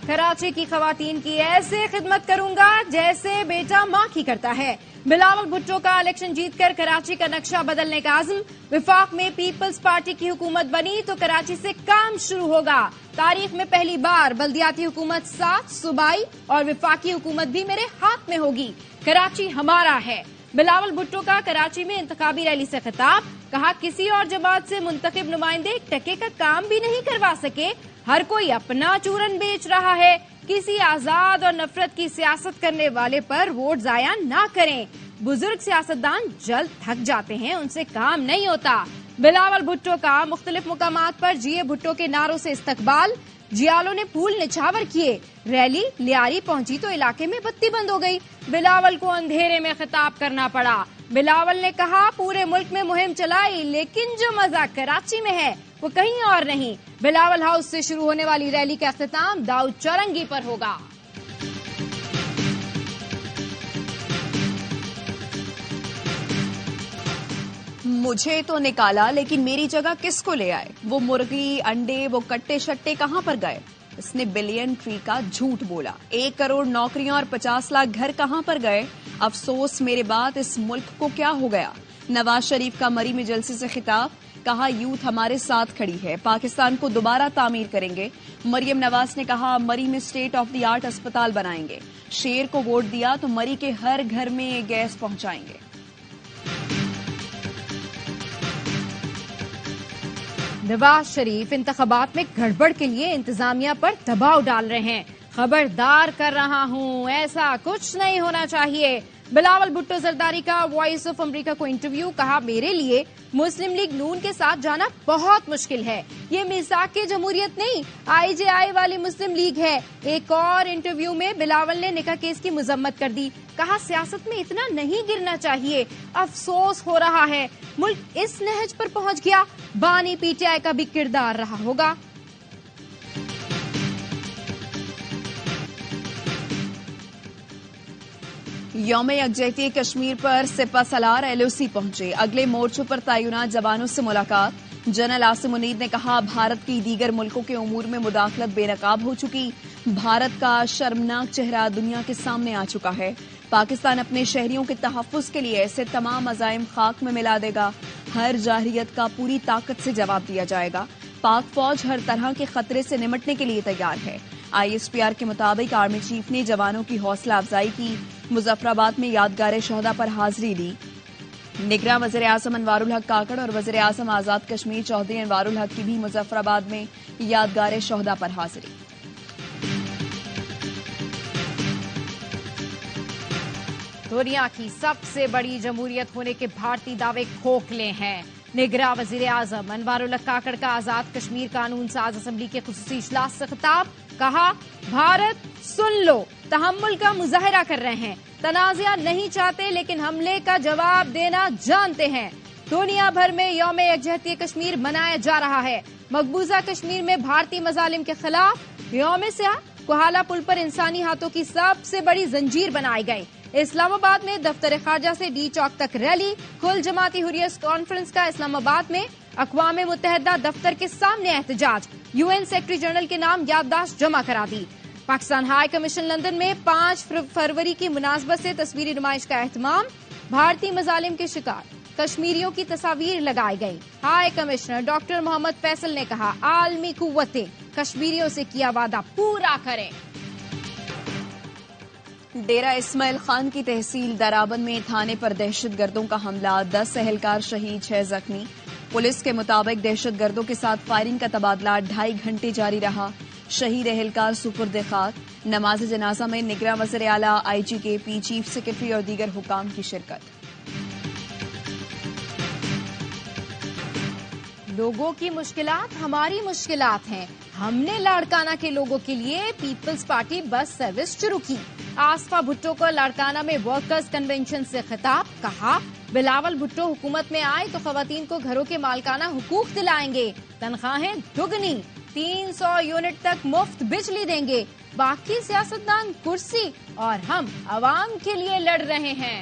کراچی کی خواتین کی ایسے خدمت کروں گا جیسے بیٹا ماں کی کرتا ہے۔ بلاول بھٹو کا الیکشن جیت کر کراچی کا نقشہ بدلنے کا عزم۔ وفاق میں پیپلز پارٹی کی حکومت بنی تو کراچی سے کام شروع ہوگا۔ تاریخ میں پہلی بار بلدیاتی حکومت ساتھ، صوبائی اور وفاقی حکومت بھی میرے ہاتھ میں ہوگی۔ کراچی ہمارا ہے۔ بلاول بھٹو کا کراچی میں انتخابی ریلی سے خطاب، کہا کسی اور جماعت سے منتخب نمائندے ایک ٹکے کا کام بھی نہیں کروا سکے، ہر کوئی اپنا چورن بیچ رہا ہے، کسی آزاد اور نفرت کی سیاست کرنے والے پر ووٹ ضائع نہ کریں، بزرگ سیاستدان جلد تھک جاتے ہیں، ان سے کام نہیں ہوتا۔ بلاول بھٹو کا مختلف مقامات پر جی اے بھٹو کے نعروں سے استقبال، جیالوں نے پھول نچھاور کیے، ریلی لیاری پہنچی تو علاقے میں بتی بند ہو گئی، بلاول کو اندھیرے میں خطاب کرنا پڑا۔ بلاول نے کہا پورے ملک میں مہم چلائی لیکن جو مزہ کراچی میں ہے وہ کہیں اور نہیں۔ بلاول ہاؤس سے شروع ہونے والی ریلی کا اختتام داؤد چورنگی پر ہوگا۔ مجھے تو نکالا لیکن میری جگہ کس کو لے آئے؟ وہ مرغی، انڈے، وہ کٹے شٹے کہاں پر گئے؟ اس نے بلین ٹری کا جھوٹ بولا۔ 1 کروڑ نوکریاں اور 50 لاکھ گھر کہاں پر گئے؟ افسوس میرے بعد اس ملک کو کیا ہو گیا؟ نواز شریف کا مری میں جلسے سے خطاب، کہا یوتھ ہمارے ساتھ کھڑی ہے، پاکستان کو دوبارہ تعمیر کریں گے۔ مریم نواز نے کہا مری میں اسٹیٹ آف دی آرٹ اسپتال بنائیں گے، شیر کو ووٹ دیا تو مری کے ہر گھر میں گیس پہنچائیں گے۔ نواز شریف انتخابات میں گڑبڑ کے لیے انتظامیہ پر دباؤ ڈال رہے ہیں، خبردار کر رہا ہوں ایسا کچھ نہیں ہونا چاہیے۔ بلاول بھٹو زرداری کا وائس آف امریکہ کو انٹرویو، کہا میرے لیے مسلم لیگ نون کے ساتھ جانا بہت مشکل ہے، یہ میثاق جمہوریت نہیں IJI والی مسلم لیگ ہے۔ ایک اور انٹرویو میں بلاول نے نکاح کیس کی مذمت کر دی، کہا سیاست میں اتنا نہیں گرنا چاہیے، افسوس ہو رہا ہے ملک اس نہج پر پہنچ گیا، بانی PTI کا بھی کردار رہا ہوگا۔ یوم یکجہتی کشمیر پر سپہ سالار LOC پہنچے، اگلے مورچوں پر تعینات جوانوں سے ملاقات۔ جنرل عاصم منیر نے کہا بھارت کی دیگر ملکوں کے امور میں مداخلت بے نقاب ہو چکی، بھارت کا شرمناک چہرہ دنیا کے سامنے آ چکا ہے، پاکستان اپنے شہریوں کے تحفظ کے لیے ایسے تمام عزائم خاک میں ملا دے گا، ہر جارحیت کا پوری طاقت سے جواب دیا جائے گا، پاک فوج ہر طرح کے خطرے سے نمٹنے کے لیے تیار ہے۔ ISPR کے مطابق آرمی چیف نے جوانوں کی حوصلہ افزائی کی، مظفر آباد میں یادگار شہداء پر حاضری دی۔ نگراں وزیر اعظم انوار الحق کاکڑ اور وزیر اعظم آزاد کشمیر چودھری انوار الحق کی بھی مظفر آباد میں یادگار شہداء پر حاضری۔ دنیا کی سب سے بڑی جمہوریت ہونے کے بھارتی دعوے کھوکھلے ہیں۔ نگراں وزیر اعظم انوار الحق کاکڑ کا آزاد کشمیر قانون ساز اسمبلی کے خصوصی اجلاس سے خطاب، کہا بھارت سن لو، تحمل کا مظاہرہ کر رہے ہیں، تنازعہ نہیں چاہتے لیکن حملے کا جواب دینا جانتے ہیں۔ دنیا بھر میں یوم یکجہتی کشمیر منایا جا رہا ہے، مقبوضہ کشمیر میں بھارتی مظالم کے خلاف یوم سیاہ کوہالہ پل پر انسانی ہاتھوں کی سب سے بڑی زنجیر بنائی گئی۔ اسلام آباد میں دفتر خارجہ سے ڈی چوک تک ریلی، کل جماعتی حریت کانفرنس کا اسلام آباد میں، اقوام متحدہ دفتر کے سامنے احتجاج، UN سیکرٹری جنرل کے نام یادداشت جمع کرا دی۔ پاکستان ہائی کمیشن لندن میں 5 فروری کی مناسبت سے تصویری نمائش کا اہتمام، بھارتی مظالم کے شکار کشمیریوں کی تصاویر لگائی گئی۔ ہائی کمشنر ڈاکٹر محمد فیصل نے کہا عالمی قوتیں کشمیریوں سے کیا وعدہ پورا کریں۔ ڈیرہ اسماعیل خان کی تحصیل درابن میں تھانے پر دہشت گردوں کا حملہ، 10 اہلکار شہید، 6 زخمی۔ پولیس کے مطابق دہشت گردوں کے ساتھ فائرنگ کا تبادلہ 2.5 گھنٹے جاری رہا، شہید اہلکار سپرد خاک۔ نماز جنازہ میں نگراں وزیر اعلیٰ IG KP، چیف سیکرٹری اور دیگر حکام کی شرکت۔ لوگوں کی مشکلات ہماری مشکلات ہیں، ہم نے لاڑکانہ کے لوگوں کے لیے پیپلز پارٹی بس سروس شروع کی۔ آصفہ بھٹو کو لاڑکانہ میں ورکرز کنونشن سے خطاب، کہا بلاول بھٹو حکومت میں آئے تو خواتین کو گھروں کے مالکانہ حقوق دلائیں گے، تنخواہیں دگنی، 300 یونٹ تک مفت بجلی دیں گے، باقی سیاستدان کرسی اور ہم عوام کے لیے لڑ رہے ہیں۔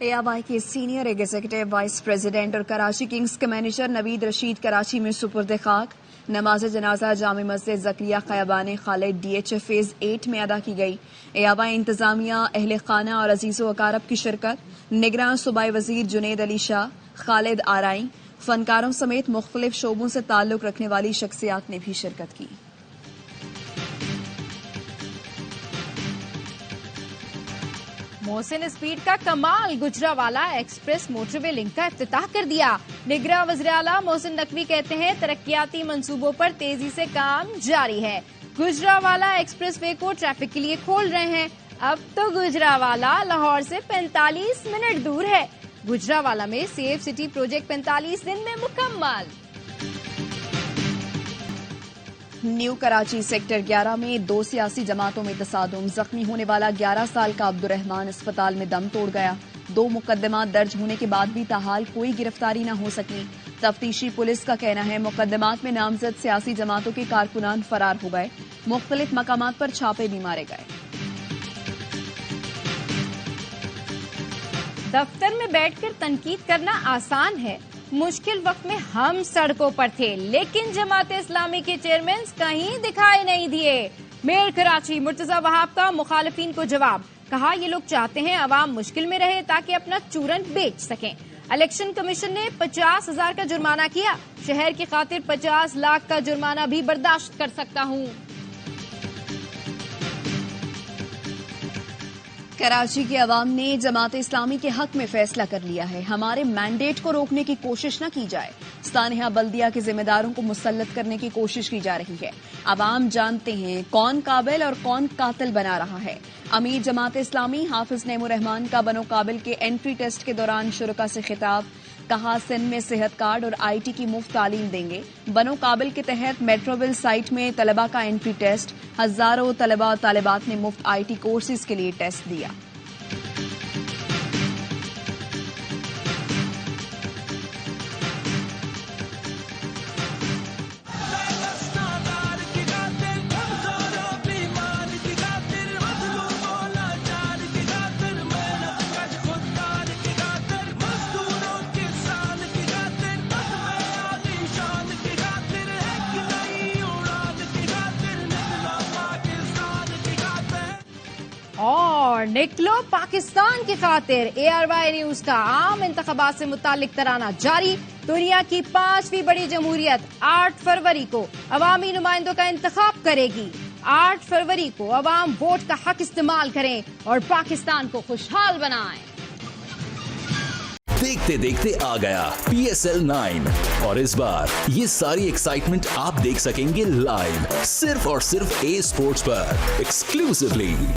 ARY کے سینئر ایگزیکٹو وائس پریزیڈنٹ اور کراچی کنگز کے مینیجر نوید رشید کراچی میں سپرد خاک. نماز جنازہ جامع مسجد زکریا خیابان خالد DH فیز 8 میں ادا کی گئی. ARY انتظامیہ، اہل خانہ اور عزیز و اقارب کی شرکت. نگراں صوبائی وزیر جنید علی شاہ، خالد آرائی، فنکاروں سمیت مختلف شعبوں سے تعلق رکھنے والی شخصیات نے بھی شرکت کی. محسن اسپیڈ کا کمال، گجراوالا ایکسپریس موٹر وے لنک کا افتتاح کر دیا. نگراں وزیراعلیٰ محسن نقوی کہتے ہیں ترقیاتی منصوبوں پر تیزی سے کام جاری ہے. گجراوالا ایکسپریس وے کو ٹریفک کے لیے کھول رہے ہیں. اب تو گجراوالا لاہور سے 45 منٹ دور ہے. گجراوالا میں سیف سٹی پروجیکٹ 45 دن میں مکمل. نیو کراچی سیکٹر 11 میں 2 سیاسی جماعتوں میں تصادم. زخمی ہونے والا 11 سال کا عبدالرحمان اسپتال میں دم توڑ گیا. 2 مقدمات درج ہونے کے بعد بھی تاحال کوئی گرفتاری نہ ہو سکی. تفتیشی پولیس کا کہنا ہے مقدمات میں نامزد سیاسی جماعتوں کے کارکنان فرار ہو گئے. مختلف مقامات پر چھاپے بھی مارے گئے. دفتر میں بیٹھ کر تنقید کرنا آسان ہے. مشکل وقت میں ہم سڑکوں پر تھے لیکن جماعت اسلامی کے چیئرمین کہیں دکھائی نہیں دیے. میئر کراچی مرتضی وہاب کا مخالفین کو جواب. کہا یہ لوگ چاہتے ہیں عوام مشکل میں رہے تاکہ اپنا چورن بیچ سکیں. الیکشن کمیشن نے 50,000 کا جرمانہ کیا. شہر کی خاطر 50 لاکھ کا جرمانہ بھی برداشت کر سکتا ہوں. کراچی کے عوام نے جماعت اسلامی کے حق میں فیصلہ کر لیا ہے. ہمارے مینڈیٹ کو روکنے کی کوشش نہ کی جائے. سانحہ بلدیہ کے ذمہ داروں کو مسلط کرنے کی کوشش کی جا رہی ہے. عوام جانتے ہیں کون قابل اور کون قاتل بنا رہا ہے. امیر جماعت اسلامی حافظ نعیم الرحمان کا بنو قابل کے انٹری ٹیسٹ کے دوران شرکاء سے خطاب. کہا سندھ میں صحت کارڈ اور IT کی مفت تعلیم دیں گے. بنو قابل کے تحت میٹروول سائٹ میں طلباء کا انٹری ٹیسٹ. ہزاروں طلباء اور طالبات نے مفت IT کورسز کے لیے ٹیسٹ دیا. اور نکلو پاکستان کی خاطر. ARY نیوز کا عام انتخابات سے متعلق ترانہ جاری. دنیا کی 5ویں بڑی جمہوریت 8 فروری کو عوامی نمائندوں کا انتخاب کرے گی. 8 فروری کو عوام ووٹ کا حق استعمال کریں اور پاکستان کو خوشحال بنائیں. دیکھتے دیکھتے آ گیا PSL 9 اور اس بار یہ ساری ایکسائٹمنٹ آپ دیکھ سکیں گے لائیو صرف اور صرف A Sports پر ایکسکلوسیولی.